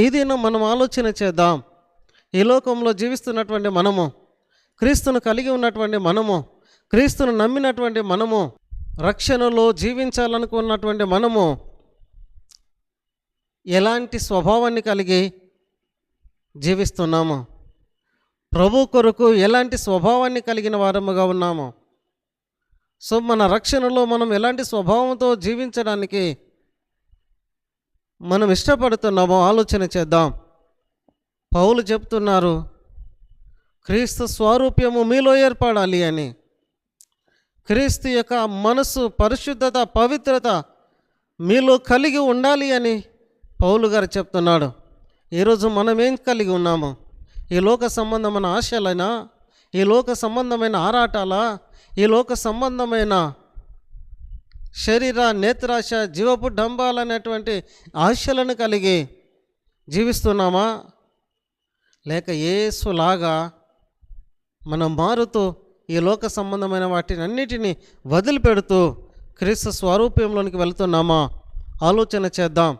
ఇది మనం ఆలోచన చేద్దాం. ఈ లోకంలో జీవిస్తున్నటువంటి మనము, క్రీస్తును కలిగి ఉన్నటువంటి మనము, క్రీస్తును నమ్మినటువంటి మనము, రక్షణలో జీవించాలనుకున్నటువంటి మనము ఎలాంటి స్వభావాన్ని కలిగి జీవిస్తున్నాము? ప్రభు కొరకు ఎలాంటి స్వభావాన్ని కలిగిన వారముగా ఉన్నాము? మన రక్షణలో మనం ఎలాంటి స్వభావంతో జీవించడానికి మనం ఇష్టపడుతున్నామో ఆలోచన చేద్దాం. పౌలు చెప్తున్నారు, క్రీస్తు స్వారూప్యము మీలో ఏర్పడాలి అని. క్రీస్తు యొక్క మనసు, పరిశుద్ధత, పవిత్రత మీలో కలిగి ఉండాలి అని పౌలు గారు చెప్తున్నాడు. ఈరోజు మనం ఏం కలిగి ఉన్నాము? ఈ లోక సంబంధమైన ఆశలైనా, ఈ లోక సంబంధమైన ఆరాటాలా, ఈ లోక సంబంధమైన శరీర నేత్రాశ, జీవపు డంబాలనేటువంటి ఆశలను కలిగి జీవిస్తున్నామా? లేక యేసులాగా మనం మారుతూ ఈ లోక సంబంధమైన వాటిని అన్నిటినీ వదిలిపెడుతూ క్రీస్తు స్వరూప్యంలోనికి వెళ్తున్నామా? ఆలోచన చేద్దాం.